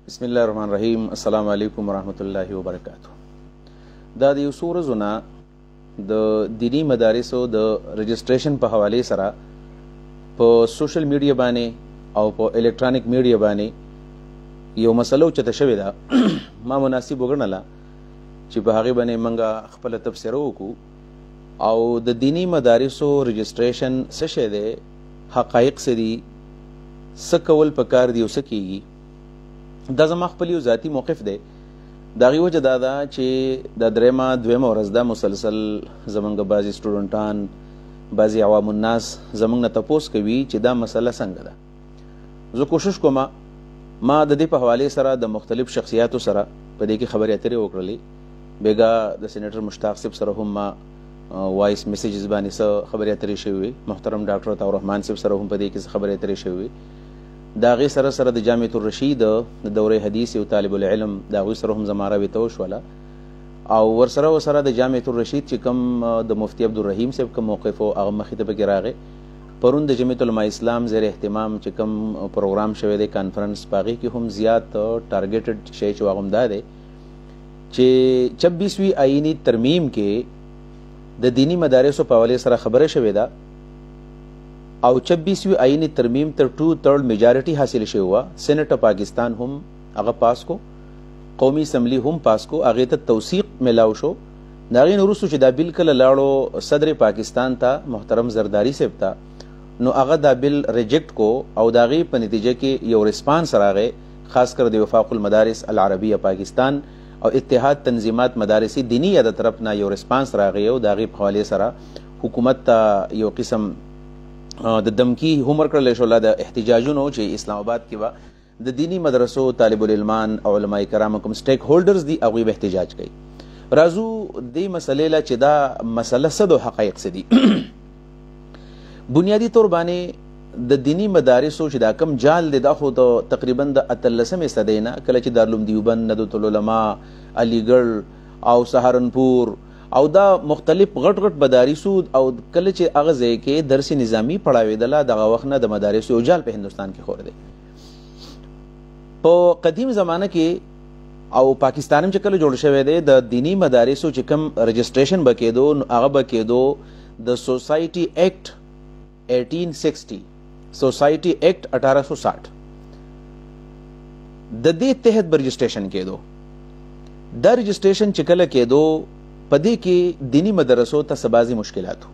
بسم الله الرحمن الرحیم. السلام علیکم ورحمۃ اللہ وبرکاتہ. دا د یو څو ورځو نه د دینی مدارسو د رجسټریشن په حواله سره په سوشل میډیا باندې او په الکترونیک میډیا باندې یو مسله چته شوې ده. ما مناسب وګڼله چې په هغه باندې منګه خپل تفسیر وکړو او د دینی مدارسو رجسټریشن څه شی دی، حقایق څه دي، څه کول پکار دی او څه کیږي. دا زما خپل یو ذاتی موقف دی. د هغې وجه دا ده چې دا دویمه ورځ ده مسلسل زمونږ بعضې سټوډنټان، بعضې عوام الناس زمونږ نه تپوس کوي چې دا مسله څنګه ده. زه کوشش کوم ما د دې په حوالې سره د مختلف شخصیاتو سره په دې کې خبرې اترې وکړلې. بیګا د سینیټر مشتاق صاحب سره هم ما وایس میسیجز باندې څه خبرې اترې شوې وي. محترم ډاکټر عطا الرحمن صاحب سره هم په دې کې څه خبرې اترې شوې وي. د هغې سره سره د جامعة الرشید د دورې حدیث یو طالب العلم د هغوی سره هم زما رابطه وشوله او ورسره د جامعة الرشید چې کوم د مفتی عبدالرحیم صاحب کوم موقف و هغه مخې ته پکې راغی. پرون د جمعیت علماء اسلام زیر اهتمام چې کوم پروګرام شوی دی کانفرنس، په هغې کې هم زیات ټارګیټډ شی چې هغه هم دا دی چې 26وي آئینی ترمیم کې د دینی مدارسو په حوالې سره خبره شوې ده او 26وي آئینی ترمیم تر 2/3 میجارټي حاصل شوی وه. سینټ پاکستان هم هغه پاس کو، قومي اسمبلی هم پاس کو، هغې ته توثیق میلاو شو. د هغې نه وروستو چې دا بل کله لاړو صدر پاکستان ته محترم زرداری صاحب ته، نو هغه دا بل ریجیکټ کو او د هغې په نتیجه کې یو ریسپانس راغی، خاص کر د وفاق المدارس العربیه پاکستان او اتحاد تنظیمات مدارسی دینی د طرف نه یو ریسپانس راغی او د هغې په حوالې سره حکومت ته یو قسم د دمکی هم ورکړلی شوله د احتجاجونو چې اسلام آباد کې به د دینی مدرسو طالب العلمان او علماء کرام کوم سټیک هولډرز دي هغوی به احتجاج کوي. راځو دې مسلې له چې دا مسله څه د حقایق څه دي. بنیادي طور باندې د دینی مدارسو چې دا کم جال دی دا خو د تقریبا د 18مې صدۍ نه کله چې دارالعلوم دیوبند، ندوة العلماء، علیګړ او سهارنپور او دا مختلف غټ غټ مدارسو او کله چې هغه ځای کې درس نظامی پړاوېدله دغه وخت نه د مدارسو یو جال په هندوستان کې خور دی. په قدیم زمانه کې او پاکستان هم چې کله جوړ شوی دی د دینی مدارسو چې کوم رجسټریشن به کېدو نو هغه به کېدو د سوسایټي ایکټ 1860، سوسایټي ایکټ 1860 د دې تحت به رجسټریشن کېدو. دا رجسټریشن چې کله کېدو په دې کې دینی مدرسو ته څه بعضې مشکلاتو،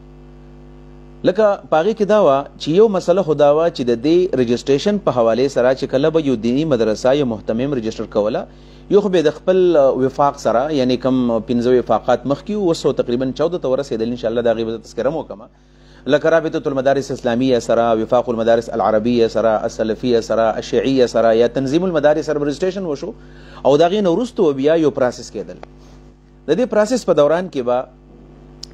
لکه په هغې کې دا وه چې یو مسله خو دا وه چې د دې رجسټریشن په حوالې سره چې کله به یو دینی مدرسه یا محتمم رجسټر کوله، یو خو به د خپل وفاق سره یعنی کم 15 وفاقات مخکې وو، اوس تقریبا 14 ته ورسېدل. انشاءالله د هغې به تذکره م وکړم، لکه رابطة المدارس اسلامیه سره، وفاق المدارس العربیه سره، السلفیه سره، الشیعیه سره یا تنظیم المدارس سره رجسټریشن وشو او د هغې نه وروستو بیا یو پراسس کېدل. د دې پروسس په دوران کې به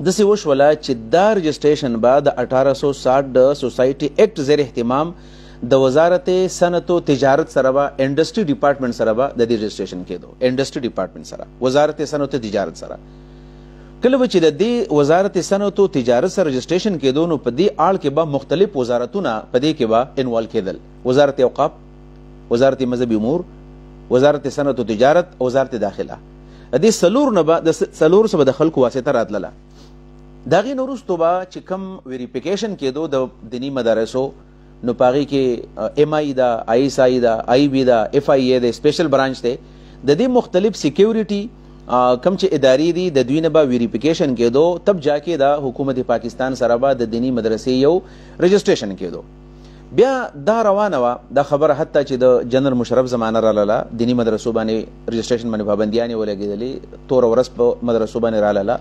داسې وشوله چې دا رجسټریشن به د 1860 د سوسایټي ایکټ زیر اهتمام د وزارت صنعت و تجارت سره به انډسټري ډپارټمنټ سره به د دې رجسټریشن کېدو. انډسټري ډپارټمنټ سره، وزارت صنعت و تجارت سره کله به چې د دې وزارت صنعت و تجارت سره رجسټریشن کېدو نو په دې آړ کې به مختلف وزارتونه په دې کې به انوالو کېدل. وزارت اوقاف، وزارت مذهبي امور، وزارت صنعت و تجارت، وزارت داخله. د دې څلور څه به د خلکو واسطه راتلله. د هغې نه وروستو به چې کوم ویریفیکیشن کېدو د دیني مدارسو نو په هغې کې ایم آی ده، آی ایس آی ده، آی بي ده، اف آی ای ده، سپیشل برانچ دی. د دې مختلف سیکیورټي کم چې ادارې دي د دوی نه به ویریفیکیشن کېدو، تب جا کې د حکومت پاکستان سره به د دیني مدرسې یو رجسټریشن کېدو. بیا دا روانه وه دا خبره حتی چې د جنرال مشرف زمانه رالاله، دینی مدرسو باندې رجسټریشن باندې پابندیانې ولګېدلې، توره ورځ په مدرسو باندې رالاله.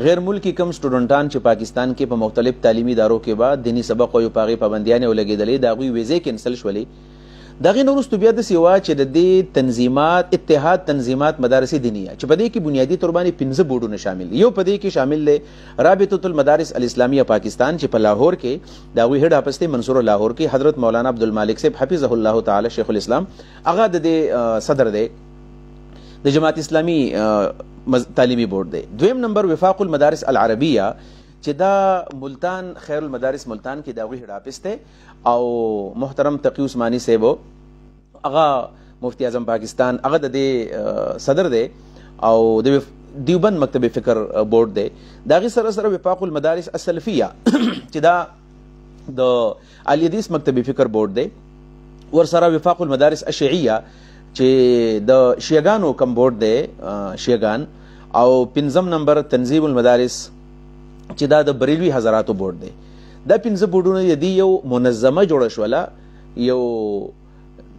غیر ملکی کم سټوډنټان چې پاکستان کې په مختلف تعلیمي ادارو کې به دینی سبق وایو په هغې پابندیانې ولګېدلې، د هغوی ویزې کینسل شولې. د هغې نه وروستو بیا داسې وه چې د دې تنظیمات اتحاد تنظیمات مدارس دینیه چې په دې کې بنیادي طور باندې 15 بورډونه شامل دي. یو په دې کې شامل دی رابطة المدارس الاسلامیه پاکستان چې په لاهور کې د هغوی هیډ آفس دی منصور لاهور کې، حضرت مولانا عبدالمالک صاحب حفظه الله تعالی شیخ الاسلام هغه د دې صدر دی. د جماعت اسلامی تعلیمي بورډ دی. دویم نمبر وفاق المدارس العربیه چې دا ملتان خیر المدارس ملتان کې د هغوی هیډ آفس دی او محترم تقی عثماني صاحب هغه مفتی اعظم پاکستان هغه د دې صدر دی او د دیوبند مکتب فکر بورډ دی. د هغې سره سره وفاق المدارس السلفیه چې دا د اهل حدیث مکتب فکر بورډ دی، ورسره وفاق المدارس الشیعیه چې د شیعګانو کم بورډ دی شیعګان، او 5 نمبر تنظیم المدارس چې دا د بریلوي حضراتو بورډ دی. دا 5 بورډونه د یو منظمه جوړه شوله، یو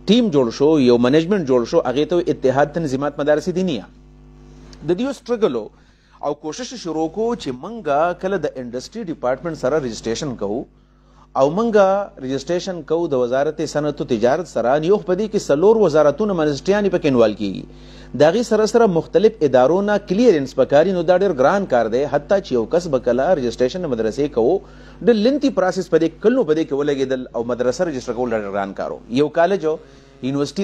ټیم جوړ شو، یو منیجمنت جوړ شو، هغې ته اتحاد تنظیمات مدارس دینیه. د دې سټرګل او کوشش شروع کو چې منګه کله د انډسټری ډپارټمنټ سره رجسټریشن کوو او منګه رجسټریشن کوو د وزارت صنعت او تجارت سره، یو په دې کې 4 وزارتونه منسټریانې پکې انوال کیږي. د هغې سره سره مختلف ادارو نه کلیرنس پکاري، نو دا ډېر ګران کار دی. حتی چې یو کس به کله رجسټریشن مدرسې کوو ډېر لنتي پروسس په دې کلونو په دې کې ولګېدل، او مدرسه رجسټر کول ډېر ګران کار و. یو کالج او یونیورسټي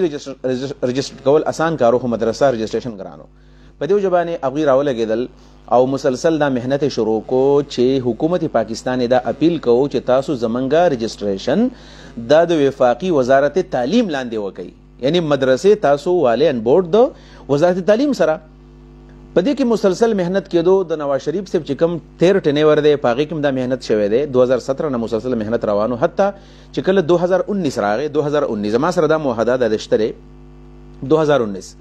رجسټر کول اسان کار و، خو مدرسه رجسټریشن ګران و. په دې وجه باندې هغوی راولګېدل او مسلسل دا محنت شروع کو چې حکومت پاکستان دا اپیل کو چې تاسو زمونږه رجسټریشن دا د وفاقي وزارت تعلیم لاندې وکړئ، یعنی مدرسې تاسو والے ان بورډ د وزارت تعلیم سره. په دې کې مسلسل محنت کېدو. د نواز شریف صاحب چې کوم 13 ټینیور دی په هغې کې هم دا محنت شوی دی. 2017 نه مسلسل محنت روانو، حتی چې کله 2019 راغی. 2019 زما سره دا معاهده د رشته دی. 2019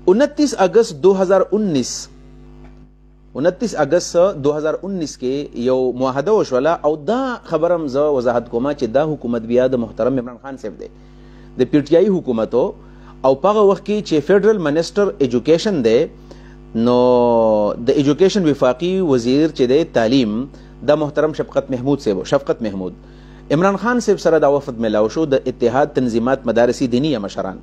29 اگست 2019 کې یو معاهده وشوله، او دا خبرم زه وضاحت کومه چې دا حکومت بیا د محترم عمران خان صاحب دی، د پی ټی آی حکومت، او په هغه وخت کې چې فیډرل منسټر ایجوکیشن دی، نو د ایجوکیشن وفاقي وزیر چې دی تعلیم دا محترم شفقت محمود. عمران خان صاحب سره دا وفد ملاو شو د اتحاد تنظیمات مدارس دینیه مشران.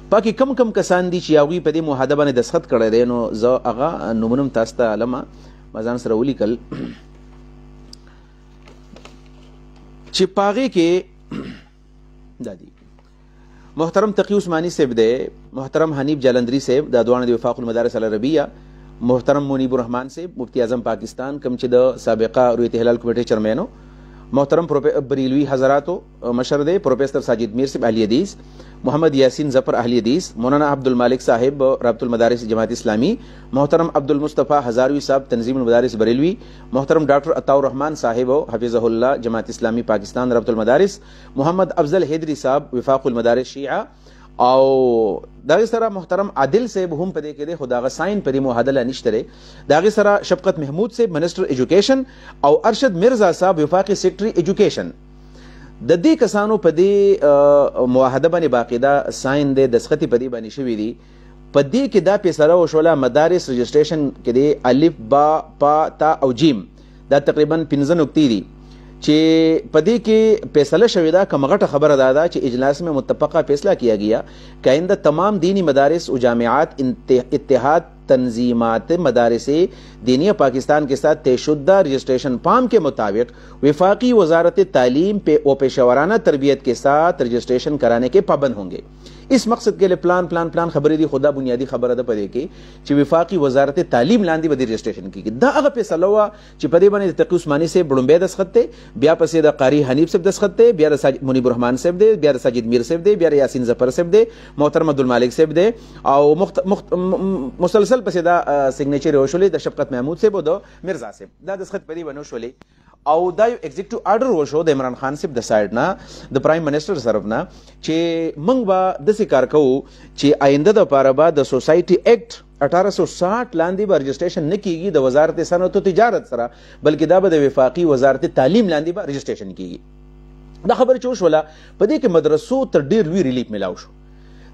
پاکي کم کسان دي چې هغوی په دې معاهده باندې دستخط کړی دی، نو زه هغه نومونه هم تاسو ته علمه ما ځان سره ولیکل چې په هغې کې دا دي محترم تقی عثماني صاحب دی، محترم حنیف جالندری صاحب، دا دواړه د وفاق المدارس العربیه، محترم منیب الرحمان صاحب مفتی اعظم پاکستان کوم چې د سابقه رویت هلال کمیټې چیرمین، محترم بریلوی حضراتو مشر دی، پروفیسر ساجد میر صاحب اهل حدیث، محمد یاسین ظفر اهل حدیث، مولانا عبد المالک صاحب رابطہ المدارس جماعت اسلامی، محترم عبد المصطفیٰ ہزاروی صاحب تنظیم المدارس بریلوی، محترم ڈاکٹر عطاء الرحمان صاحب حفظہ اللہ جماعت اسلامی پاکستان رابطہ المدارس، محمد افضل حیدری صاحب وفاق المدارس شیعہ، او داغه سره محترم عادل صاحب هم پدې کې دی، خو داغه ساين پدې معاهده لا نشته دی. داغه سره شفقت محمود صاحب منسٹر ایجوکیشن، او ارشد مرزا صاحب وفاقي سیکرټري ایجوکیشن. د دې کسانو پدې معاهده باندې باقاعده ساين دی، دسخطي پدې باندې شوی دی. پدې کې دا فیصله وشوله مدارس رجسټریشن کې دی الف با پا تا او جیم، دا تقریبا 15 نقطې دي چې پدې کې فیصله شوی دا کوم غټه خبره ده چې اجلاس میں متفقہ فیصلہ کیا گیا کہ آئندہ تمام دینی مدارس و جامعات اتحاد تنظیمات مدارس دینیہ پاکستان کے ساتھ طے شدہ رجسٹریشن فارم کے مطابق وفاقی وزارت تعلیم و پیشورانہ تربیت کے ساتھ رجسٹریشن کرانے کے پابند ہوں گے. اس مقصد کے لیے پلان خبرې دي، خدا بنیادی خبره ده پدې کې چې وفاقي وزارت تعلیم لاندې به رجسټریشن کیږي. دا هغه فیصله وه چې پدې باندې تقی عثماني صاحب بړومبی دستخط دی، بیا پسې د قاری حنیف صاحب دستخط دی، بیا د منیب الرحمان صاحب دی، بیا د ساجد میر صاحب دی، بیا د یاسین ظفر صاحب دی، محترم عبدالمالک صاحب دی، او مسلسل پسې دا سیګنیچر وشولې د شفقت محمود صاحب او د مرزا صاحب، دا دستخط پدې باندې وشولې. او دا یو ایگزیکټیو آرډر وشو د عمران خان صاحب د سایډ نه، د پرایم منسټر طرف نه، چې موږ به داسې کار کوو چې آینده دپاره به د سوسایټي ایکټ 1860 لاندې به رجسټریشن نه کیږي د وزارت صنعت او تجارت سره، بلکې دا به د وفاقي وزارت تعلیم لاندې به رجسټریشن کیږي. دا خبره چې وشوله په دې کې مدرسو تر ډېر لوی ریلیف میلاو شو.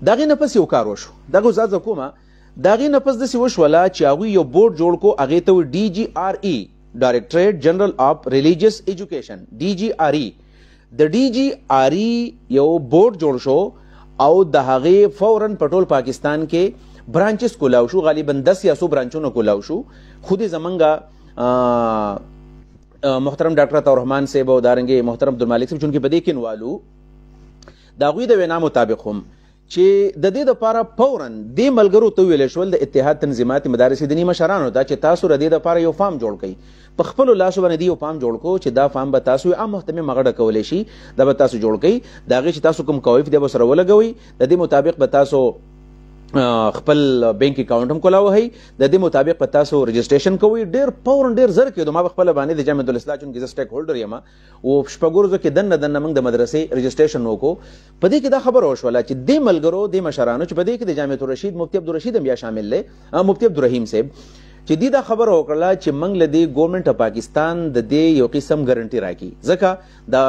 د هغې نه پس یو کار وشو، دغه وضاحت زه کومه. د هغې نه پس داسې وشوله چې هغوی یو بورډ جوړ کو، هغې ته ډي جي آر ای ډایرکټریټ جنرل آف ریلیجیس ایجوکیشن، ډي جي آر ای. د ډي جي آر ای یو بورډ جوړ شو او د هغې فوراً په ټول پاکستان کې برانچز کولاو شو، غالبا 10 یا 100 برانچونه کولاو شو. خود زمونږه محترم ډاکټر عطاء الرحمان صاحب او دارنګې محترم عبدالمالک صاحب چونکې په دې کې انوالو، د هغوی د وینا مطابق هم چې د دې دپاره فورا دې ملګرو ته ویلی شول د اتحاد تنظیمات مدارس دیني مشرانو ته چې تاسو د دې دپاره یو فارم جوړ کړئ، په خپلو لاسو باندې یو فارم جوړ کړو چې دا فارم به تاسو عام محتمم هغه ډکولی شي، دا به تاسو جوړ کړئ، د هغې چې تاسو کوم کوایف دی به سره ولګوئ، د دې مطابق به تاسو خپل بینک اکاونټ هم کولاوهئ، د دې مطابق به تاسو رجسټریشن کوئ. ډېر فورا ډېر زر کېدو، ما په خپله باندې د جامعة الاصلاح چونکې زه سټیک هولډر یم او شپږو ورځو کې دننه موږ د مدرسې رجسټریشن وکړو. په دې کې دا خبره وشوله چې دې ملګرو دې مشرانو چې په دې کې د جامعة الرشید مفتي عبدالرشید هم بیا شامل دی، مفتي عبدالرحیم صاحب، چې دې دا خبره وکړله چې موږ له دې ګورنمنټ پاکستان د دې یو قسم ګارنټي راکړي، ځکه دا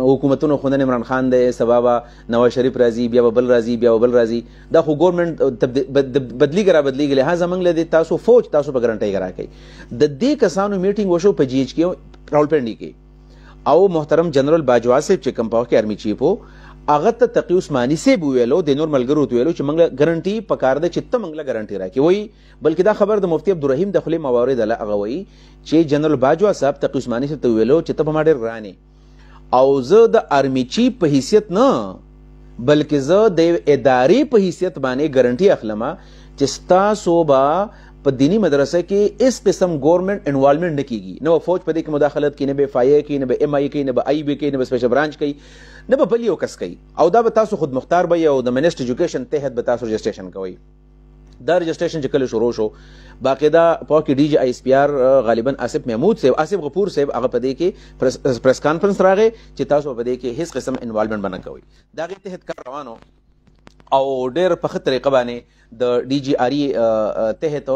حکومتونو خو نن عمران خان دی، سبا به نواز شریف راځي، بیا به بل راځي، بیا به بل راځي، دا خو ګورنمنټ بدلیږي را بدلیږي، لهذا موږ له دې تاسو فوج تاسو په ګارنټۍ راکړئ. د دې کسانو میټینګ وشو په جی ایچ کې راولپنډي کې، او محترم جنرال باجوا صاحب چې کوم په وخت کې آرمي چیف و هغه ته تقي عثماني صاحب وویلو، د نور ملګرو ته ویلو چې موږ ګارنټي پکار ده چې ته موږ له ګارنټي راکړې، وایي بلکې دا خبر د مفتي عبدالرحیم د خولې موارد له هغه وایي چې جنرال باجوا صاحب تقي عثماني صاحب ته ویلو چې ته په ما ډېر ګرانې، او زه د آرمي چیف په حیثیت نه بلکې زه د ادارې په حیثیت باندې ګارنټي اخلم چې ستاسو به په دینی مدرسه کې اس قسم گورنمنٹ انوالومنٹ نه کیږي، نه به فوج په دې کې مداخلت کوي، نه به اف آی ای کوي، نه به ام آی کوي، نه به آی بی کوي، نه به سپیشل برانچ کوي، نه به بل یو کس کوي، او دا به تاسو خود مختار به او د منسټر ایجوکیشن تحت به تاسو رجسټریشن کوئ. دا رجسټریشن چې کله شروع شو باقاعده په کې ډي جی آی اس پی آر غالبا آصف محمود صاحب، آصف غفور صاحب هغه په دې کې پریس کانفرنس راغی چې تاسو په دې کې هیڅ قسم انوالومنٹ بنه کوئ. دا غي تحت کار روانو او ډېر په ښه طریقه باندې د ډي جی آر ای تحت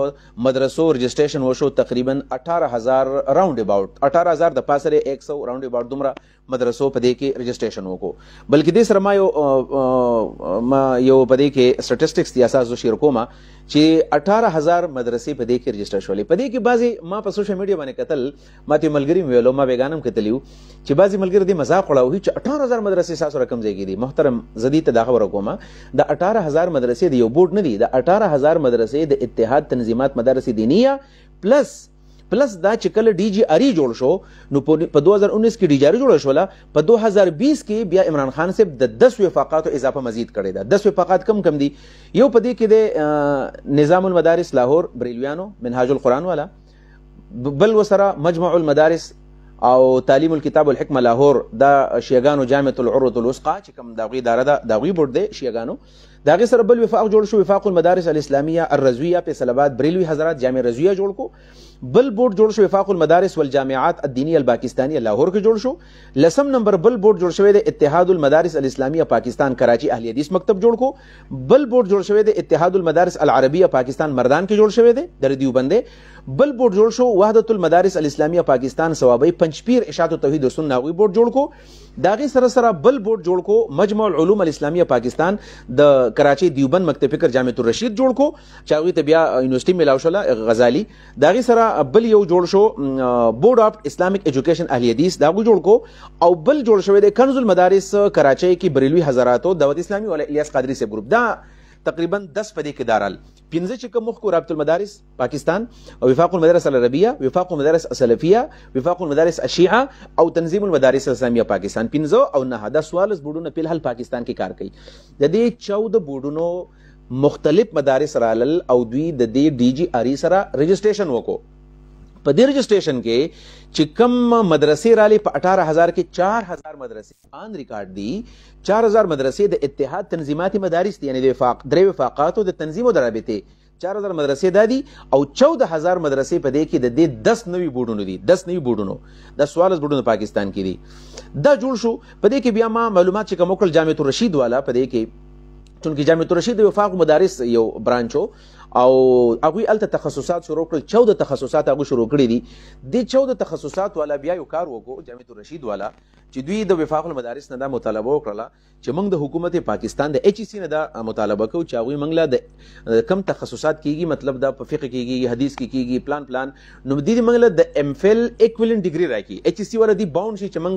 مدرسو رجسټریشن وشو، تقریبا 18,000 راوند اباؤٹ 18,000 د پاسره 100 راوند اباؤٹ دومره مدرسو په دې کې رجسټریشن وکړو. بلکې دې سره ما یو په دې کې سټیټسټکس دی اساس شیر کومه چې 18,000 مدرسې په دې کې رجسټر شولې. په دې کې بعضي ما په سوشل میډیا باندې کتل، ما ته ملګری ویلو، ما بیگانم کتلیو چې بعضي ملګری دې مذاق وړاوه چې 18,000 مدرسې ساسو رقم ځای کې دي. محترم زدي ته دا خبره کومه د 18,000 مدرسې د یو بورډ نه دي، د 18,000 مدرسې د اتحاد تنظیمات مدارس دینیه پلس دا چې کله ډي جی آر ای جوړ شو نو په 2019 کې ډي جی آر ای جوړ شوله، په 2020 کې بیا عمران خان صاحب د 10 وفاقاتو اضافه مزید کړی ده. 10 وفاقات کم دي، یو په دې کې د نظام المدارس لاهور بریلویانو منهاج القرآن والا، بل وسره مجمع المدارس او تعلیم الكتاب والحکمه لاهور، دا شیعاګانو جامعة العروة الوثقا چې کوم د هغوی اداره ده، د هغوی بورډ دی شیعاګانو، د هغې سره بل وفاق جوړ شو، وفاق المدارس الاسلامیه الرضویه فیصل آباد بریلوي حضرات جامع رضویه جوړ کو، بل بورډ جوړ شو وفاق المدارس والجامعات الدینیه الپاکستانیه لاهور کې جوړ شو. لسم نمبر بل بورډ جوړ شوی د اتحاد المدارس الاسلامیه پاکستان کراچی اهل حدیث مکتب جوړ کو، بل بورډ جوړ شوی د اتحاد المدارس العربیه پاکستان مردان کې جوړ شوی دی در دیوبندې، بل بورډ جوړ شو وحدت المدارس الاسلامیه پاکستان ثوابی پنځپیر اشاعت توحید و سنت هغوی بورډ جوړ کو. داغي سره بل بورډ جوړ کو مجمع العلوم الاسلامیه پاکستان د کراچی دیوبند مکتب فکر جامعة الرشید جوړ کو چې هغوی ته بیا یونیورسټي میلاو شوله غزالی. داغي سره بل یو جوړ شو بورډ آف اسلامک ایجوکیشن اهل حدیث، دا هغوی جوړ کو، او بل جوړ شوی د کنز المدارس کراچی کې بریلوي حضراتو دعوت اسلامی والا الیاس قادری سے گروپ، دا تقریبا 10 په دې کې دارال 15 چې کوم مخ کو رابطه المدارس پاکستان او وفاق المدارس العربیه، وفاق المدارس السلفیه، وفاق المدارس الشیعه او تنظیم المدارس الاسلامیه پاکستان 15 او 9 دا 14 بورډونه په حال پاکستان کې کار کوي. د دې 14 بورډونو مختلف مدارس رالل او دوی د دې ډي جی آر ای سره رجسټریشن وکړو. په دې رجسټریشن کې چې کم مدرسې رالی په 18,000 کې 4,000 مدرسې آن ریکارډ دي. 4,000 مدرسې د اتحاد تنظیمات مدارس دي، یعنی د درې وفاقاتو د تنظیم او د رابطې 4,000 مدرسې دا دي، او 14,000 مدرسې په دې کې د دې 10 نوي بورډونو دي. 10 نوي بورډونو، د 14 بورډونو پاکستان کې دي. دا جوړ شو. په دې کې بیا ما معلومات چې کوم وکړل جامعة الرشید والا، په دې کې چونکې جامعة الرشید د وفاق مدارس یو برانچو او هغوی هلته تخصصات شروع کړل، 14 تخصصات هغوی شروع کړي دي. د 14 تخصصات والا بیا یو کار وکړو جامعة الرشید والا چې دوی د وفاق المدارس نه دا مطالبه وکړله چې موږ د حکومت پاکستان د ایچ ای سی نه دا مطالبه کوو چې هغوی موږ له د کم تخصصات کیږي، مطلب دا په فقه کیږي، حدیث کې کیږي، پلان نو دې موږ له د ام فل ایکویلنٹ ډیګري راکړي. ایچ ای سی والا دی باوند شي چې موږ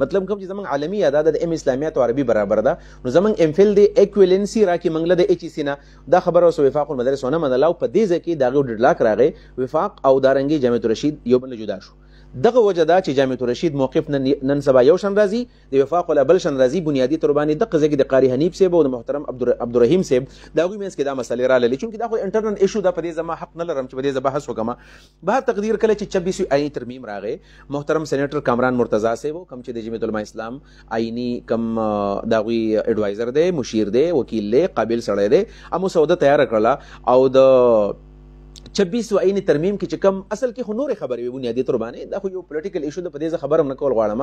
مطلب کوم چې زموږ عالمي اعداد د ام اسلامیات او عربي برابر ده، نو زموږ ام فل دی ایکویلنسي راکړي موږ له د ایچ ای سی نه. دا خبره اوس وفاق المدارس ونه منله او په دې ځای کې د هغوی 1.5 لاک راغی. وفاق او دارنګي جامعة الرشید یو بل جدا شو. دغه وجه دا چې جامعة الرشید موقف نن سبا یو شان راځي، د وفاق ولا بل شان راځي. بنیادي تور باندې دغه ځای کې د قاری حنیف صاحب او د محترم عبدالرحیم صاحب د هغوی منځ کې دا مسلې راغلې، چونکې دا خو انټرنل ایشو ده، په دې زما حق نه لرم چې په دې زه بحث وکړم. بهر تقدیر کله چې 26 آئینی ترمیم راغی، محترم سینیټر کامران مرتضی صاحب کوم چې د جمعیت العلماء اسلام آئینی کم د هغوی ایډوایزر دی، مشیر دی، وکیل دی، قابل سړی دی، مسوده تیاره کړله او د 26 آئینی ترمیم کې چې کم اصل کې خو نورې خبرې وي بنیادي تور باندې، دا خو یو پولیټیکل ایشو ده، په دې زه خبره هم نه کول غواړم.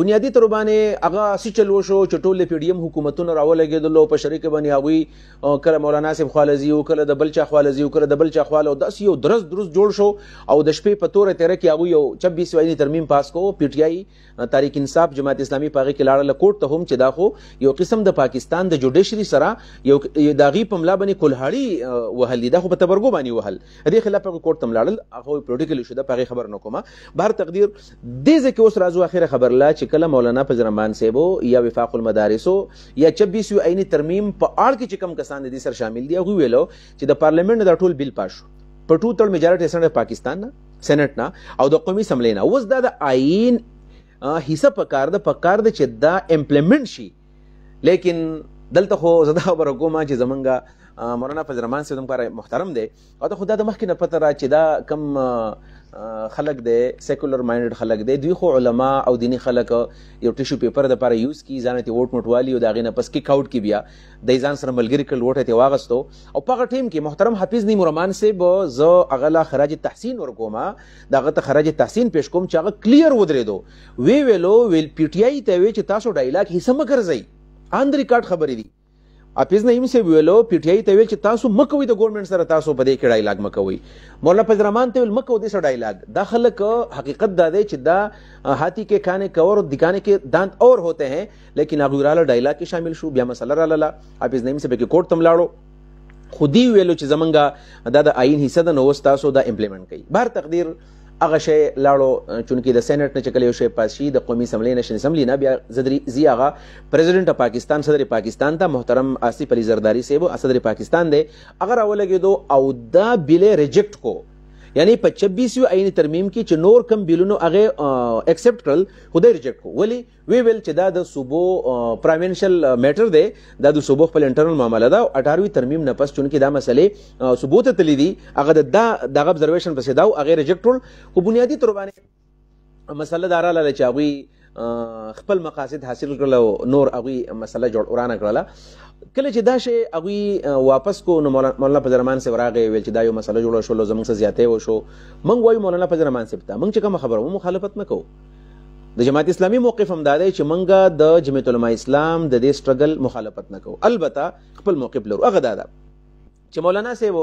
بنیادي تور باندې هغه سی چل وشو چې ټول پی ډي ایم حکومتونه راولګېدلو، په شریک باندې هغوی کله مولانا صاحب خوالزي او کله د بل چا خوالزي او کله د بل چا خواله، داسې یو درز جوړ شو او د شپې په توره تیره کې هغوی یو 26 آئینی ترمیم پاس کو. پی ټي آی، تحریک انصاف، جماعت اسلامي په هغې کې لاړله کوټ ته هم چې دا خو یو قسم د پاکستان د جوډیشري سره یو د هغې په ملا باندې کلهاړي وهل دي، دا خو په تبرګو باندې وهل، دې خلاف هغه کوټ ته لاړل، هغه پولیټیکل ایشو ده، په هغې خبر نه کومه. بهر تقدیر دې ځای کې اوس راځو اخره خبر لا چې کله مولانا فضل الرحمن صاحبو یا وفاق المدارسو یا 26 آئینی ترمیم په اړه کې چې کم کسان دې سره شامل دي، هغوی ویلو چې د پارلیمنټ دا ټول بل پاس شو په 2/3 میجارټي سره پاکستان نه، سېنات نه او د قومي اسمبلی نه. اوس دا د آئین حصہ پکار ده چې دا امپلیمنٹ شي، لیکن دلته خو زه دا خبره کوم چې زمونږ مولانا فضل الرحمن صاحب هم محترم دی او دا خو دا د مخکې نه پته را چې دا کم خلق دی، سیکولر مایندډ خلق دی، دوی خو علما او دینی خلق یو ټیشو پیپر د لپاره یوز کی، ځان ته ووټ موټ والي او د هغې نه پس کیک آوټ کی، بیا د ځان سره ملګري کړل، ووټ یې واغستو او په هغه ټیم کې محترم حافظ نیم الرحمن صاحب زه هغه لا خراج تحسین ورکوم، د هغه ته خراج تحسین پیش کوم چې هغه کلیر ودرېدو، ویلو پی ټي آی ته وی چې تاسو ډایلاګ حصه مه ګرځئ، آن د ریکارډ خبرې دي. حافظ نعیم صاحب ویلو پی ټي آی ته ویل چې تاسو مه کوئ د ګورنمنټ سره، تاسو په دې کې ډایلاګ مه کوئ. مولانا فضل الرحمن ته ویل مه کوئ دې سره ډایلاګ. دا خلک حقیقت دا دی چې دا هاتھی کے کھانے کور دکھانے کے دانت اور ہوتے ہیں، لیکن هغوی راله ډایلاګ کې شامل شو، بیا مسله راله حافظ نعیم صاحب کې کوټ تم لاړو، خودي ویلو چې زمونږ دا د آئین حصه ده، نو اوس تاسو دا امپلیمنٹ کوي. بهر تقدیر هغه شی لاړو، چونکې د سینټ نه چې کله یو شی پاس شي د قومي اسمبلی نشن اسمبلی نه، بیا زی هغه پریزیډنټ پاکستان، صدر پاکستان ته محترم آصف علي زرداری صاحب صدر پاکستان دی، هغه راولګېدو او دا بیل ریجیکټ کو، یعنی په 26 آئینی ترمیم کې چې نور کم بیلونو هغه ایکسپټ کړل، خدای ریجیکټ کو. ولی ویل چې دا د صوبو پروینشل میټر دی، دا د صوبو خپل انټرنل معامله ده، 18 ترمیم نه پس چونکې دا مسلې صوبو ته تللی دي، هغه دغه ابزرویشن پسې دا هغه ریجیکټ کړل. خو بنیادي تور باندې مسله دا راغله چې هغوی خپل مقاصد حاصل کړل او نور هغوی مسله جوړ ورانه کړله. کله چې دا شی هغوی واپس کو، نو مولانا فضل الرحمن صاحب راغی، ویل چې دا یو مسله جوړه شوله، زموږ څه زیاتی وشو. موږ وایو مولانا فضل الرحمن صاحب ته موږ چې کومه خبره موږ مخالفت نه کوو، د جماعت اسلامي موقف هم دا دی چې موږ د جمعیت العلماء اسلام د دې سټرګل مخالفت نه کوو، البته خپل موقف لرو. هغه دا ده چې مولانا صاحب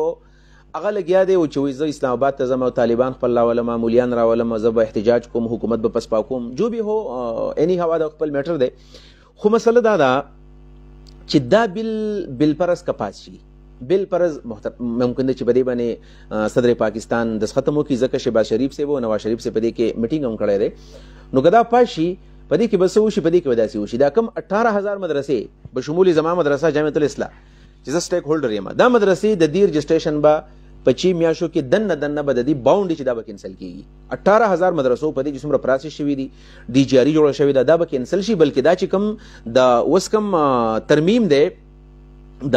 هغه لګیا دی چې وایي زه اسلام آباد ته ځم او طالبان خپل راولم، معمولیان راولم، زه به احتجاج کوم، حکومت به پسپا کوم، جو بھی ہو اینی هوا د خپل میټر دی. خو مسله دا ده چې دا بل پرز که پاس شي، بل پرز ممکن ده چې په دې باندې صدر پاکستان دستخط هم وکړي، ځکه شهباز شریف صاحب او نواز شریف صاحب په دې کې میټینګ هم کړی دی. نو که دا پاس شي، په دې کې به څه وشي، په دې کې به داسې وشي، دا کم 18,000 مدرسې بشمول زما مدرسه جامعة الاصلاح چې زه سټیک هولډر یم، دا مدرسې د دې رجسټریشن به په 6 میاشتو کې دنه به د دې باونډ چې دا به کینسل کېږي. 18,000 مدرسو په دې چې څومره پراسس شوي دي، ډي جي آر ای جوړه شوې ده، دا به کینسل شي. بلکې دا چې کوم د اوس کوم ترمیم دی،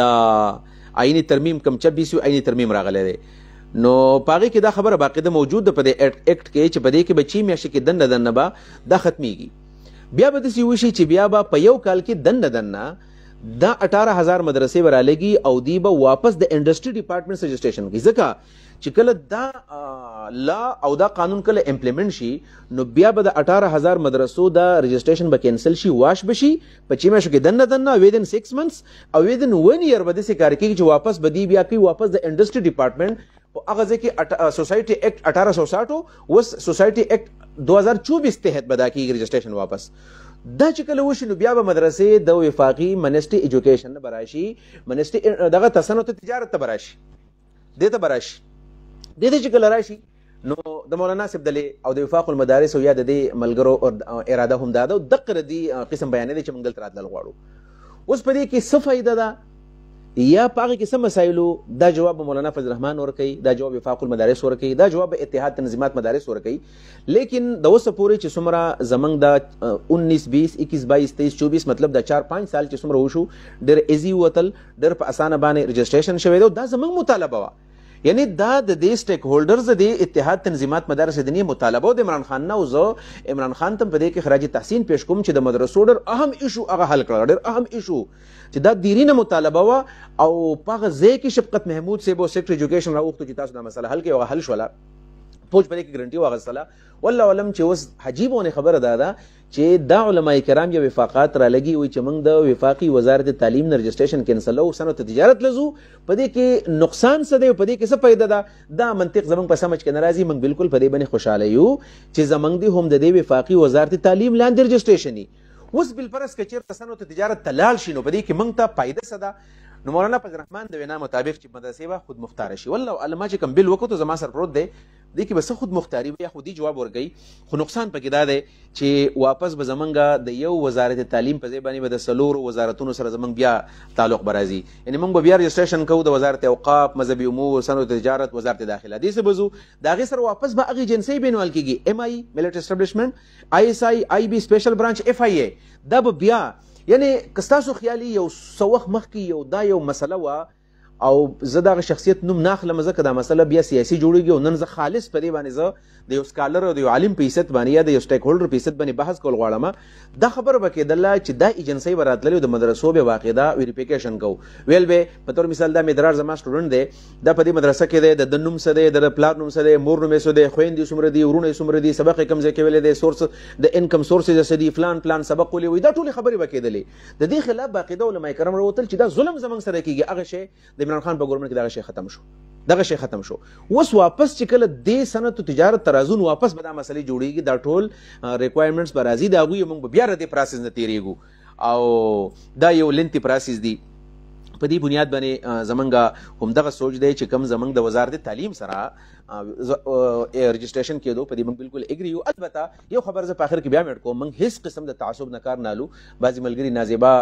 دا آئینی ترمیم کوم 26 آئینی ترمیم راغلی دی، نو په هغې کې دا خبره باقاعده موجود ده په دې اکټ کې چې په دې کې به 6 میاشتې کې دنه به دا ختمیږي. بیا به داسې وشي چې بیا به په یو کال کې دنه دا 18,000 مدرسې ورالېږي او دی به واپس د انډسټري ډپارټمنټ رجسټریشن کوي، ځکه چې کله دا لا او دا قانون کله امپلیمنٹ شي، نو بیا به د 18,000 مدرسو دا رجسټریشن به کینسل شي، واش به شي په 6 میاشتو کې دنه within 6 months او within 1 year به داسې کار کوي چې واپس به دی بیا کوي واپس د انډسټري ډپارټمنټ په هغه ځای کې سوسایټي ایکټ 1860 اوس سوسایټي ایکټ 2024 تحت به دا کېږي رجسټریشن واپس. دا چې کله وشي، نو بیا به مدرسې د وفاقي منسټري ایجوکیشن نه به راشي، منسټري دغه تصنع تجارت ته به راشي، دې ته به راشي. دې ته چې کله راشي، نو د مولانا صاحب دلې او د وفاق المدارس او یا د دې ملګرو اراده هم دا ده، دقه د دې قسم بیانې دی چې موږ دلته راتلل غواړو. اوس په دې کې څه فایده ده یا پاغه کې سم مسایلو دا جواب مولانا فضل الرحمن ورکي، دا جواب وفاق المدارس ورکي، دا جواب اتحاد تنظیمات مدارس ورکي. لیکن د اوسه پورې چې څومره زمنګ د 19 20 21 22 23 24 مطلب د 4-5 سال چې څومره وشو ډېر ایزي وتل، ډېر په اسانه باندې رجسټریشن شوی دا زمنګ مطالبه وا. یعنی دا د دې سټیک هولډرز د اتحاد تنظیمات مدارس دینی مطالبه د عمران خان نه، او زه عمران خان ته په دې کې خراج تحسین پیش کوم چې د مدرسو ډېر اهم ایشو هغه حل کړ، ډېر اهم ایشو چې دا دیرینه مطالبه وا او په ځای کې شفقت محمود صاحب او سیکرټری ایجوکیشن راوخته چې تاسو دا مسله حل کړئ او حل شوله پوج په دې کې ګرانټي واغستله. والله علم چې اوس عجیبونه خبره ده چې دا علماء کرام یا وفاقات را لګي وي چې موږ د وفاقي وزارت تعلیم نه رجسټریشن کینسل او صنعت تجارت لزو، په دې کې نقصان څه دی او په دې کې څه فائدہ ده، دا منطق زموږ په سمجھ کې ناراضي. موږ بالکل په دې باندې خوشاله یو چې زموږ دی هم د دې وفاقي وزارت تعلیم لاندې رجسټریشن اوس بالفرض که چیرته صنعت تجارت تلال شي نو په دې کې موږ ته فائدہ څه ده. نو مولانا فضل الرحمن د وینا مطابق چې مدرسې به خود مختار شي، والله علما چې کوم بل وکړو زما سر پروت دی دې کې بس خود مختاری یا خودي جواب ورګي، خو نقصان پکې دا دی چې واپس به زمونږ د یو وزارت تعلیم په ځای باندې به د سلور وزارتونو سره زمونږ بیا تعلق برازي. یعنی موږ به بیا رجسټریشن کوو د وزارت اوقاف، مذهبي امور، صنعت تجارت، وزارت داخله دې څه بزو دا غي سره واپس به هغه ایجنسی بینوال کیږي، ام آی ملټری اسټابلیشمنت، آی اس آی، آی بی سپیشل برانچ، اف آی ای. دا به بیا یعنی کستاسو خیالي یو سوخ مخکې یو دا یو مسله وا او زه دغه شخصیت نوم ناخلم ځکه دا مسله بیا سیاسي جوړیږي او نن زه خالص په دې باندې زه د یو سکالر او د یو عالم په حیثیت باندې یا د یو سټیک هولډر په حیثیت باندې بحث کول غواړم. دا خبره به کېدله چې دا ایجنسی به راتللی د مدرسو به واقعدا ویریفیکیشن کوو. ویل به په تور مثال دا مدرار زما سټوډنټ دی، دا په دې مدرسه کې دی، د نوم څه دی، د پلار نوم څه دی، مور نوم څه دی، خویندې څومره دي، ورونه څومره دي، سبق یې کوم ځای کې ویلی دی، سورس د انکم سورسز څه دي، فلان سبق ولې وي، دا ټولې خبرې به کېدلې. د دې خلاف باقاعده علما کرام راوتل چې دا ظلم زموږ سره کېږي. هغه شی د عمران خان په ګورنمنټ کې دغه شی ختم شو، دغه شی ختم شو. اوس واپس چې کله د صنعت تجارت ترازون واپس به دا مسلې جوړیږي، دا ټول ریکوایرمنټس به راځي، د هغوی موږ به بیا د پروسس نه تیریږو او دا یو لنتي پروسس دی. په دې بنیاد باندې زمونږ هم دغه سوچ دی چې کم زمونږ د وزارت تعلیم سره رجسټریشن کېدو په دې موږ بالکل اګری یو. البته یو خبر زه په اخر کې بیا مېډ کوم، موږ هیڅ قسم د تعصب نه کار نه لو. بعضې ملګري نازیبا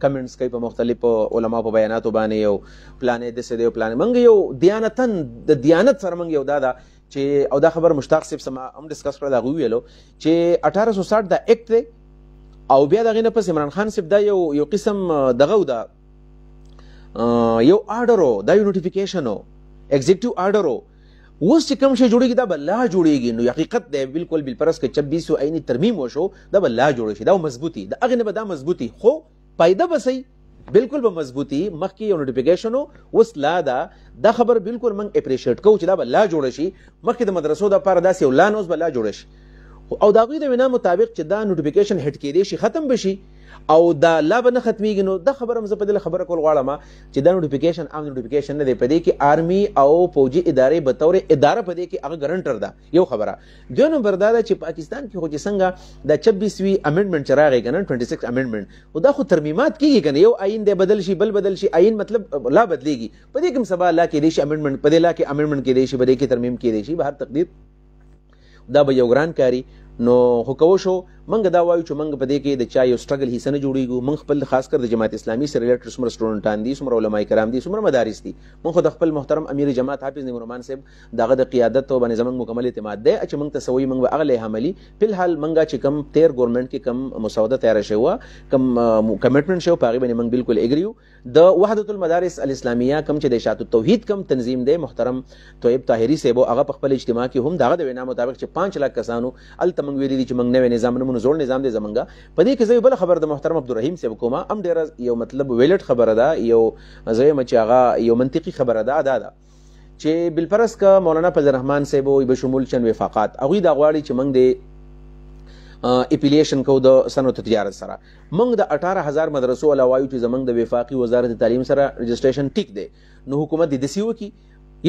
کمنټس کوي په مختلفو علماو په بیاناتو باندې یو پلانې داسې دی، پلانې موږ یو دیانتن د دیانت سره موږ یو دا ده چې او دا خبر مشتاق صاحب سم هم ډسکس کړل، هغوی ویلو چې 1860 دا ایکټ دی او بیا دغې نه پس عمران خان صاحب دا یو قسم دغه و ده یو آرډر و، دا یو نوټیفیکیشن و، ایگزیکټیو آرډر و. اوس چې کوم شی جوړیږي دا به لا جوړیږي. نو حقیقت دی بالکل بالفرض که 2600 عیني ترمیم وشو دا به لا جوړ شي، دا مضبوطی د هغې نه به دا مضبوطی، خو پایده به صحیح بالکل به مضبوطی. مخکې یو نوټیفیکیشن و، اوس لا دا خبر بالکل موږ اپریشیټ کوو چې دا به لا جوړه شي. مخکې د مدرسو دپاره داسې یو لا نه، اوس به لا جوړه شي. او د هغوی د وینا مطابق چې دا نوټیفیکیشن هټ کېدی شي، ختم به شي او دا لا به نه ختمیږي. نو دا خبره هم زه په دې خبره کول غواړم چې دا نوټیفیکیشن عام نوټیفیکیشن نه دی، په دې کې آرمي او فوجي ادارې به طور اداره په دې کې هغه ګرنټر ده، یو خبره. دوی نمبر دا ده چې پاکستان کې خو چې څنګه د 26وي امندمنټ چې راغی که نه 26 امندمنټ، او دا خو ترمیمات کېږي که نه، یو آئین دی بدل شي بل بدل شي، آئین مطلب لا بدلېږي. په دې کې هم سبا لا کېدی شي امندمنټ، په دې لا کې امندمنټ کېدی شي، په دې کې ترمیم کېدی شي. به هر تقدیر دا به یو ګران کاري. نو خو کوو شو منګ دا وایو چې منګ په دې کې د چا یو سټرګل حصه نه جوړیږو. منګ خپل خاص کر د جماعت اسلامي سره ریلیټډ څومره سټوډنټان دي، څومره علما کرام دي، څومره مدارس دي، منګ خو د خپل محترم امیر جماعت حافظ نعیم الرحمن صاحب دغه د قیادت باندې زموږ مکمل اعتماد دی چې منګ ته سوي منګ به اغله عملی په الحال منګه چې کم 13 ګورنمنت کې کم مسوده تیار شوی، کم کمټمنټ شو، پاغي باندې منګ بالکل اګریو. د وحدت المدارس الاسلامیه کم چې د اشاعت التوحید کم تنظیم دی، محترم طیب طاهری صاحب هغه په خپل اجتماع کې هم دغه د وینا مطابق چې 5 لک کسانو التمنګ ویلي چې منګ نوې نظام نمونه زوړ نظام دی زمونږ. په دې کې زه بل خبر د محترم عبدالرحیم صاحب کومه هم ډېره یو مطلب ویلټ خبره ده، یو زه یم چې هغه یو منطقي خبره ده، دا ده چې بالفرض که مولانا فضل الرحمن صاحب وي بشمول چند وفاقات هغوی دا غواړي چې موږ د اپیلیشن کو د صنعت تجارت سره، موږ د 18000 مدرسو علاوه وایو چې زمونږ د وفاقي وزارت تعلیم سره رجسټریشن ټیک دی. نو حکومت دې داسې وکړي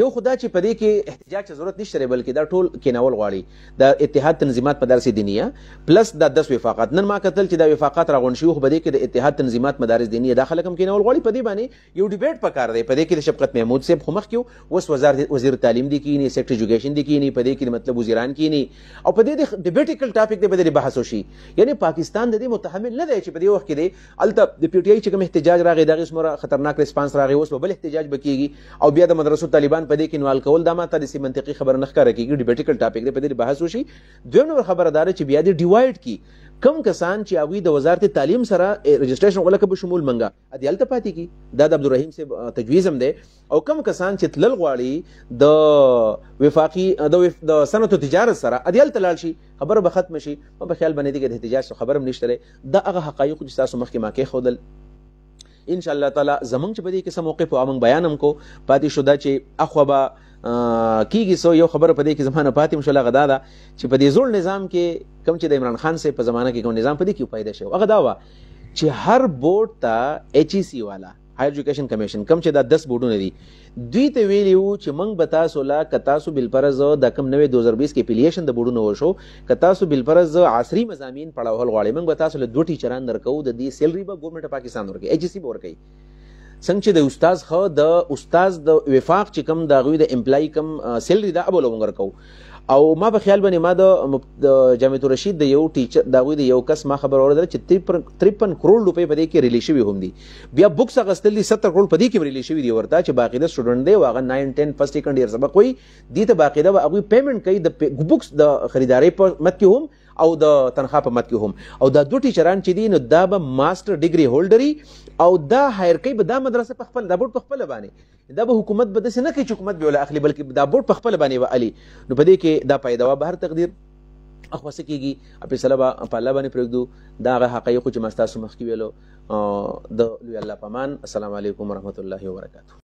یو خدا چې په دې کې احتجاج ضرورت نشته بلکې دا ټول کینول غواړي د اتحاد تنظیمات مدارس دینیه پلس د 10 وفاقات نن ما کتل چې دا وفاقات راغون شي خو په دې کې د اتحاد تنظیمات مدارس دینیه داخله کوم کینول غواړي په دې باندې یو ډیبیټ پکار دی په دې کې د شفقت محمود صاحب خو مخ کیو وس وزیر تعلیم دی کینی سیکټری ایجوکیشن دی کینی په دې کې مطلب وزیران کینی او په دې ډیبیټیکل ټاپک دی په دې بحث وشي یعنی پاکستان د دې متحمل نه دی چې په دې وخت کې دی الته د پی ټی آی چې کوم احتجاج راغی دغه سمره خطرناک ریسپانس راغی اوس بل احتجاج بکیږي او بیا د مدرسو طالبان په دې کې انوال کول دا ماته د منطقي خبر نه ښکاره کیږي ډیبیټیکل ټاپک دی په دې بحث وشي دویم نمبر خبردار چې بیا د ډیوایډ کی کم کسان چې هغوی د وزارت تعلیم سره رجسټریشن غوړه به شمول منګه ادیالته پاتې کی دا د عبدالرحیم سے تجویز هم دی او کم کسان چې تلل غواړي د وفاقي د صنعت او تجارت سره ادیالته لاړ شي خبره به ختم شي او په خیال باندې د احتجاج خبر هم نشته دا هغه حقایق چې تاسو مخکې ما کې خودل ان شاء الله تعالی زمونږ چې بده کې سم موقف او موږ بیان هم کو پاتې شو دا چې اخوبه کیږي سو یو خبر په دې کې زمانه پاتې مشله غدا دا چې په دې زوړ نظام کې کم چې د عمران خان سه په زمانه کې کوم نظام په دې کې پیدا شو هغه دا وا چې هر بورډ ته ایچ ای سی والا هایر ایجوکیشن کمیشن کم چې دا 10 بورډونه دي دوی ته ویلیو چې موږ به تاسو لا کتاسو بالفرض د کم 2020 کې اپلیکیشن د بورډونو وشو کتاسو بالفرض عصري مضامین پڑھاول غواړي موږ به تاسو له 2 ټیچران درکو د دې سیلری به ګورنمنت پاکستان ورکړي ایچ ای سی به ورکړي څنګه چې د استاد خو د استاد د وفاق چې کم د غوی د امپلای کم سیلری دا ابول ونګر کو او ما په خیال باندې ما د جامعه رشید د یو ټیچر دا غوی د یو کس ما خبر اوریدل چې 53 کروڑ روپے په دې کې ریلیز شوی هم دي بیا بوکس غستل دي 70 کروڑ په دې کې ریلیز شوی دی ورته چې باقاعده سټوډنټ دی واغه 9 10 فرست سیکنډ ایئر سبق وي دي ته باقاعده هغه پیمنٹ کوي د بوکس د خریداري په مت کې هم او د تنخواه په مت کې هم او دا 2 ټیچران چې دي نو دا به ماستر ډیګري هولډري او دا هایر کوي به دا مدرسه په خپل دا بورډ په خپل باندې دا به حکومت به دسه نه کوي چې حکومت به ولا اخلي بلکې دا بورډ په خپل باندې و علي نو په دې کې دا پیداوا به هر تقدیر اخو سکیږي په سلبا په الله باندې پرېږدو دا هغه حقایق چې مستاسو مخکې ویلو د لوی الله پامان السلام علیکم ورحمت الله وبرکاته